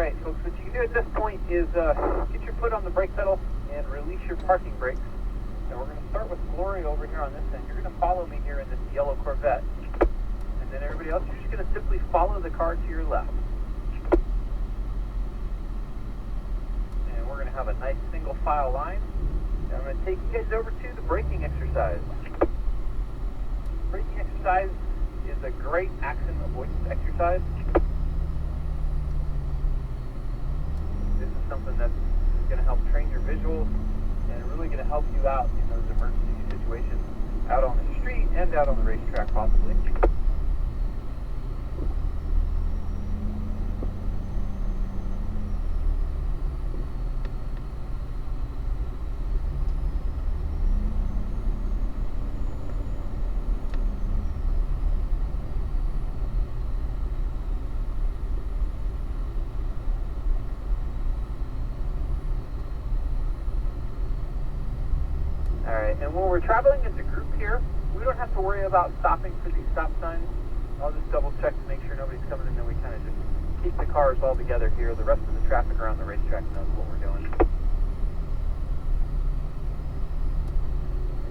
Alright folks, what you can do at this point is get your foot on the brake pedal and release your parking brakes. Now we're going to start with Gloria over here on this end. You're going to follow me here in this yellow Corvette. And then everybody else, you're just going to simply follow the car to your left. And we're going to have a nice single file line. And I'm going to take you guys over to the braking exercise. Braking exercise is a great accident avoidance exercise. This is something that's going to help train your visuals and really going to help you out in those emergency situations out on the street and out on the racetrack possibly. Alright, and when we're traveling as a group here, we don't have to worry about stopping for these stop signs. I'll just double check to make sure nobody's coming, and then we kind of just keep the cars all together here. The rest of the traffic around the racetrack knows what we're doing.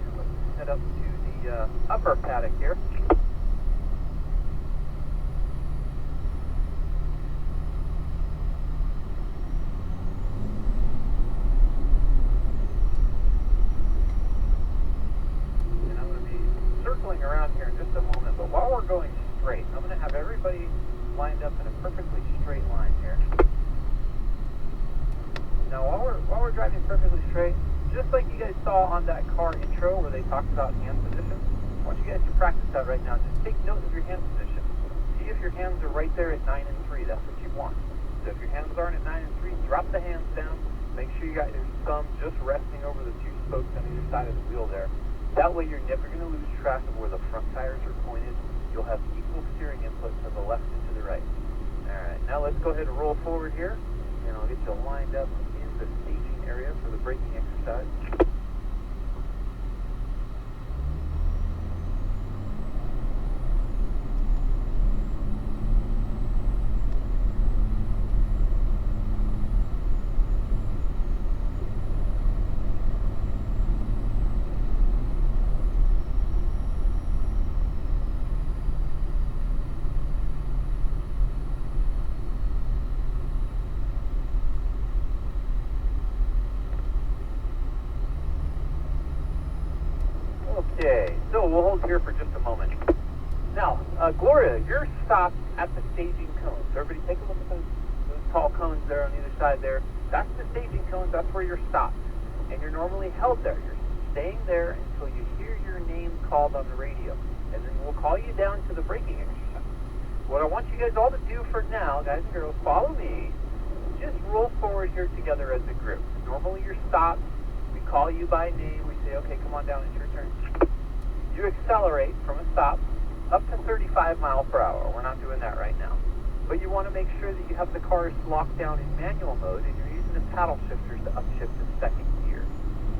And let's head up to the upper paddock here. Around here in just a moment, but while we're going straight, I'm going to have everybody lined up in a perfectly straight line here. Now while we're driving perfectly straight, just like you guys saw on that car intro where they talked about hand position, I want you guys to practice that right now. Just take note of your hand position. See if your hands are right there at 9 and 3. That's what you want. So if your hands aren't at 9 and 3, drop the hands down. Make sure you got your thumb just resting over the two spokes on either side of the wheel there. That way you're never going to lose track of where the front tires are pointed. You'll have equal steering input to the left and to the right. Alright, now let's go ahead and roll forward here, and I'll get you lined up in the staging area for the braking exercise. Okay, so we'll hold here for just a moment. Now, Gloria, you're stopped at the staging cones. So everybody take a look at those tall cones there on either side there. That's the staging cones. That's where you're stopped. And you're normally held there. You're staying there until you hear your name called on the radio. And then we'll call you down to the braking exercise. What I want you guys all to do for now, guys and girls, follow me. Just roll forward here together as a group. Normally you're stopped. We call you by name. We say, okay, come on down. It's your turn. You accelerate from a stop up to 35 miles per hour. We're not doing that right now. But you want to make sure that you have the cars locked down in manual mode and you're using the paddle shifters to upshift to second gear.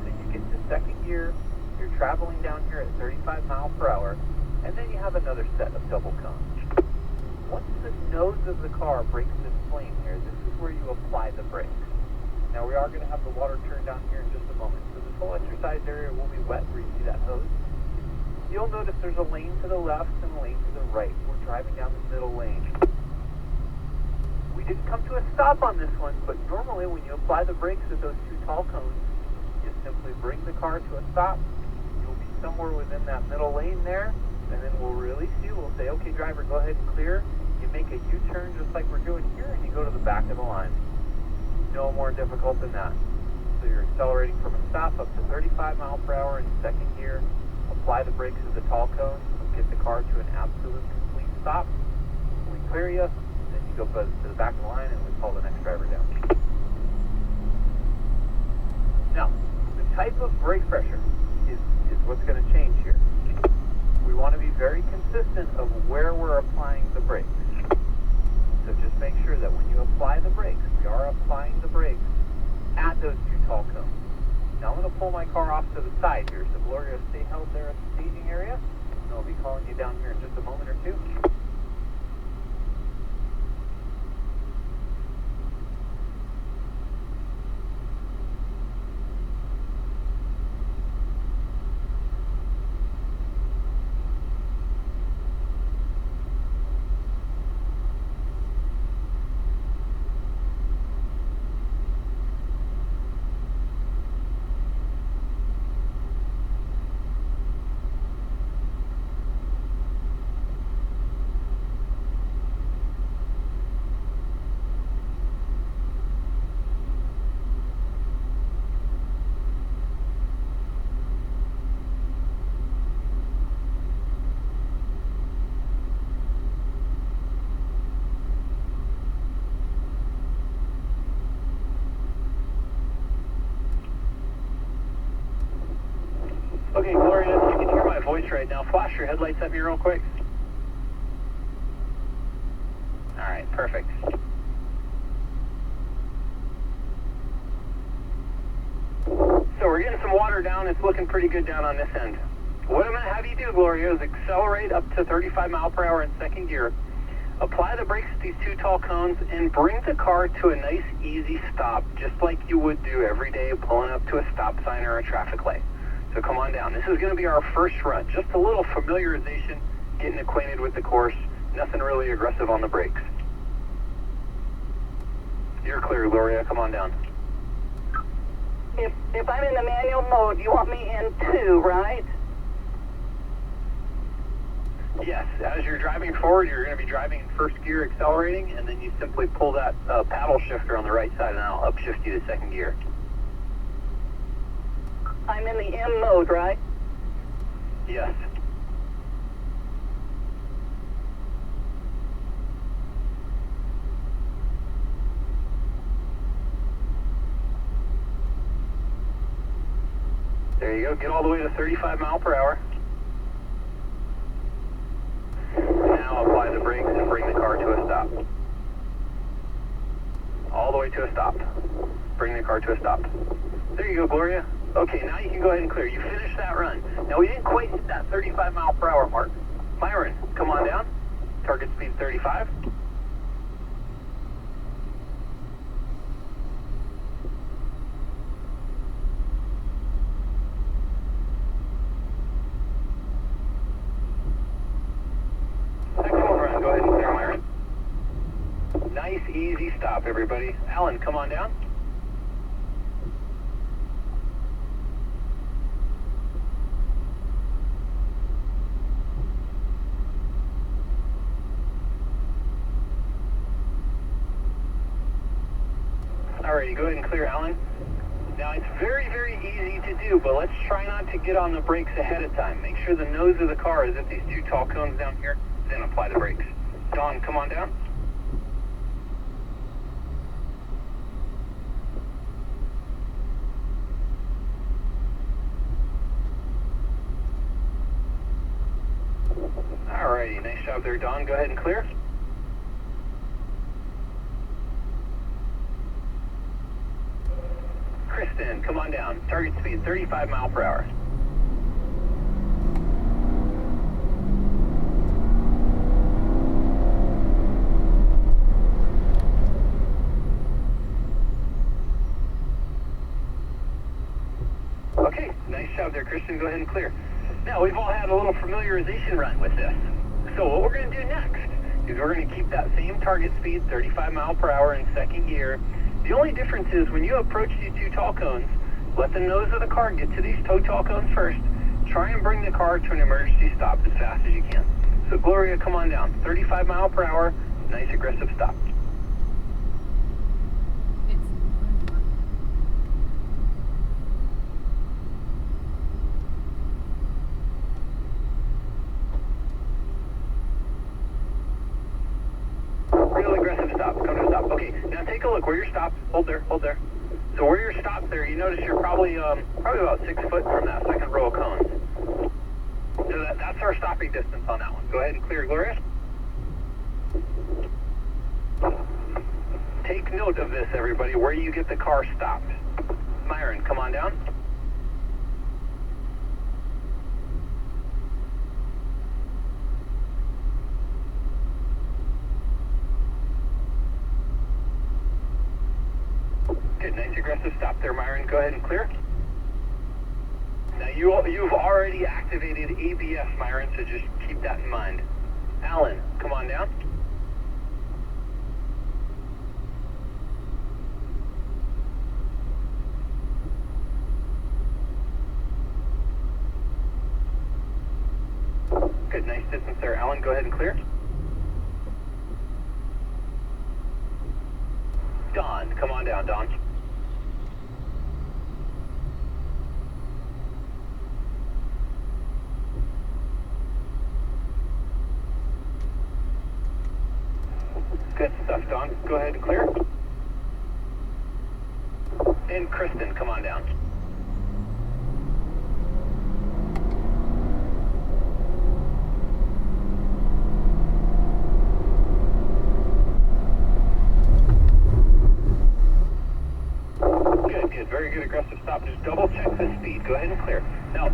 So you get to second gear, you're traveling down here at 35 miles per hour, and then you have another set of double cones. Once the nose of the car breaks this flame here, this is where you apply the brakes. Now we are going to have the water turn down here in just a moment. So this whole exercise area will be wet where you see that hose. You'll notice there's a lane to the left and a lane to the right. We're driving down the middle lane. We didn't come to a stop on this one, but normally when you apply the brakes at those two tall cones, you simply bring the car to a stop. You'll be somewhere within that middle lane there, and then we'll release you. We'll say, okay, driver, go ahead and clear. You make a U-turn just like we're doing here, and you go to the back of the line. No more difficult than that. So you're accelerating from a stop up to 35 miles per hour in second gear. Apply the brakes at the tall cone, get the car to an absolute complete stop. We clear you, then you go to the back of the line and we call the next driver down. Now, the type of brake pressure is what's going to change here. We want to be very consistent of where we're applying the brakes. So just make sure that when you apply the brakes, we are applying the brakes at those two tall cones. Now I'm going to pull my car off to the side here, so Gloria, stay held there at the staging area, and I'll be calling you down here in just a moment or two. That's right. Now flash your headlights at me real quick. All right, perfect. So we're getting some water down. It's looking pretty good down on this end. What I'm going to have you do, Gloria, is accelerate up to 35 mile per hour in second gear. Apply the brakes to these two tall cones and bring the car to a nice, easy stop, just like you would do every day pulling up to a stop sign or a traffic light. So come on down. This is going to be our first run. Just a little familiarization, getting acquainted with the course. Nothing really aggressive on the brakes. You're clear, Gloria. Come on down. If I'm in the manual mode, you want me in 2, right? Yes, as you're driving forward, you're going to be driving in first gear, accelerating, and then you simply pull that paddle shifter on the right side, and I'll upshift you to second gear. I'm in the M mode, right? Yes. There you go. Get all the way to 35 mile per hour. Now apply the brakes and bring the car to a stop. All the way to a stop. Bring the car to a stop. There you go, Gloria. Okay, now you can go ahead and clear. You finished that run. Now we didn't quite hit that 35 mile per hour mark. Myron, come on down. Target speed 35. Nice, easy stop, everybody. Alan, come on down. Alrighty, go ahead and clear, Alan. Now, it's very, very easy to do, but let's try not to get on the brakes ahead of time. Make sure the nose of the car is at these two tall cones down here, then apply the brakes. Don, come on down. Alrighty, nice job there, Don. Go ahead and clear. Kristen, come on down. Target speed 35 mile per hour. Okay, nice job there, Kristen. Go ahead and clear. Now, we've all had a little familiarization run with this. So what we're going to do next is we're going to keep that same target speed, 35 mile per hour in second gear. The only difference is when you approach these two tall cones, let the nose of the car get to these two tall cones first. Try and bring the car to an emergency stop as fast as you can. So Gloria, come on down. 35 mile per hour, nice aggressive stop. Real aggressive stop. Come to a stop. Okay, now take a look where you're stopped. Hold there, hold there. So where you're stopped there, you notice you're probably about 6 foot from that second row of cones. So that's our stopping distance on that one. Go ahead and clear, Gloria. Take note of this, everybody, where you get the car stopped. Myron, come on down. Good, nice aggressive stop there, Myron. Go ahead and clear. Now you've already activated ABS, Myron, so just keep that in mind. Alan, come on down. Good, nice distance there. Alan, go ahead and clear. Don, come on down, Don. Good stuff, Don. Go ahead and clear. And Kristen, come on down. stop. Just double check the speed. Go ahead and clear. Now,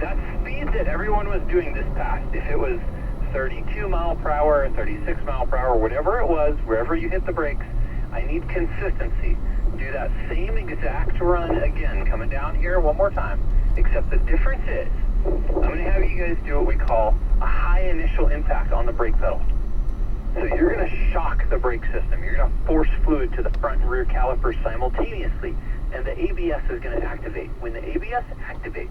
that speed that everyone was doing this past, if it was 32 mile per hour, 36 mile per hour, whatever it was, wherever you hit the brakes, I need consistency. Do that same exact run again, coming down here one more time, except the difference is, I'm going to have you guys do what we call a high initial impact on the brake pedal. So you're going to shock the brake system. You're going to force fluid to the front and rear calipers simultaneously, and the ABS is going to activate. When the ABS activates,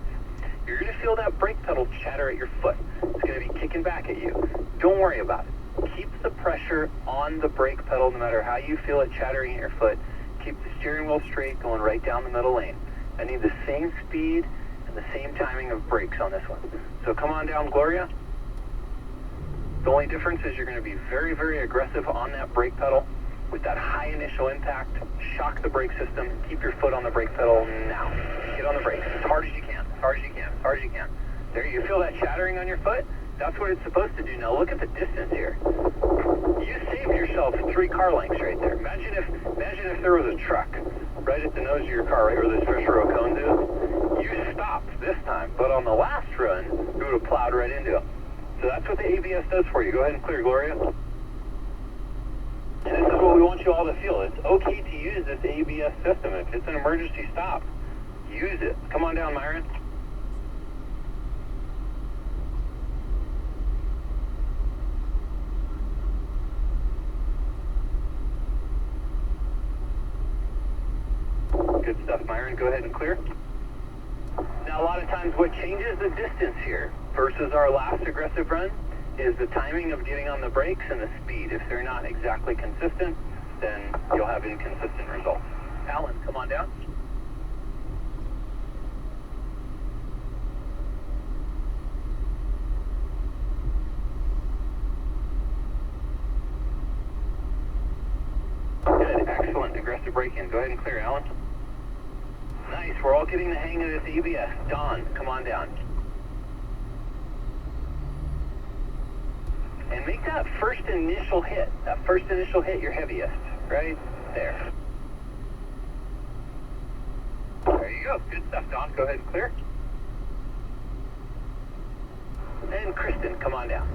you're going to feel that brake pedal chatter at your foot. It's going to be kicking back at you. Don't worry about it. Keep the pressure on the brake pedal no matter how you feel it chattering at your foot. Keep the steering wheel straight, going right down the middle lane. I need the same speed and the same timing of brakes on this one. So come on down, Gloria. The only difference is you're going to be very, very aggressive on that brake pedal with that high initial impact. Shock the brake system. Keep your foot on the brake pedal now. Get on the brakes as hard as you can, as hard as you can, as hard as you can. There, you feel that chattering on your foot? That's what it's supposed to do. Now look at the distance here. You saved yourself 3 car lengths right there. Imagine if there was a truck right at the nose of your car, right where those first row of cones is. You stopped this time, but on the last run, you would have plowed right into it. So that's what the ABS does for you. Go ahead and clear, Gloria. And this is what we want you all to feel. It's okay to use this ABS system. If it's an emergency stop, use it. Come on down, Myron. Good stuff, Myron. Go ahead and clear. Now, a lot of times what changes the distance here versus our last aggressive run is the timing of getting on the brakes and the speed. If they're not exactly consistent, then you'll have inconsistent results. Alan, come on down. Good, excellent. Aggressive braking. Go ahead and clear, Alan. Nice, we're all getting the hang of this ABS. Don, come on down. And make that first initial hit your heaviest, right there. There you go, good stuff, Don. Go ahead and clear. And Kristen, come on down.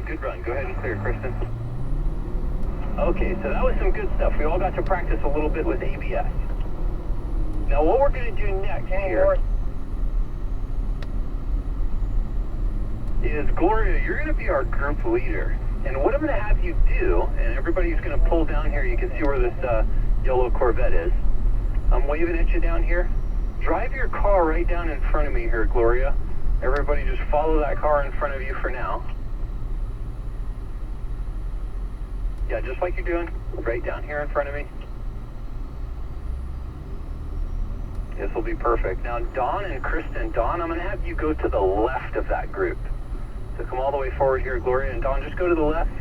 Good run. Go ahead and clear, Kristen. Okay, so that was some good stuff. We all got to practice a little bit with ABS. Now what we're going to do next here is, Gloria, you're going to be our group leader. And what I'm going to have you do, and everybody's going to pull down here, you can see where this yellow Corvette is. I'm waving at you down here. Drive your car right down in front of me here, Gloria. Everybody just follow that car in front of you for now. Yeah, just like you're doing, right down here in front of me. This will be perfect. Now, Dawn and Kristen, Dawn, I'm going to have you go to the left of that group. So come all the way forward here, Gloria, and Dawn, just go to the left.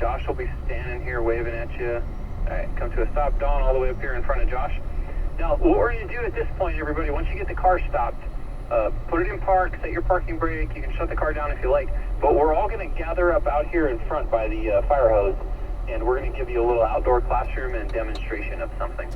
Josh will be standing here waving at you. All right, come to a stop. Dawn, all the way up here in front of Josh. Now, what we're going to do at this point, everybody, once you get the car stopped, put it in park, set your parking brake. You can shut the car down if you like. But we're all going to gather up out here in front by the fire hose, and we're going to give you a little outdoor classroom and demonstration of something.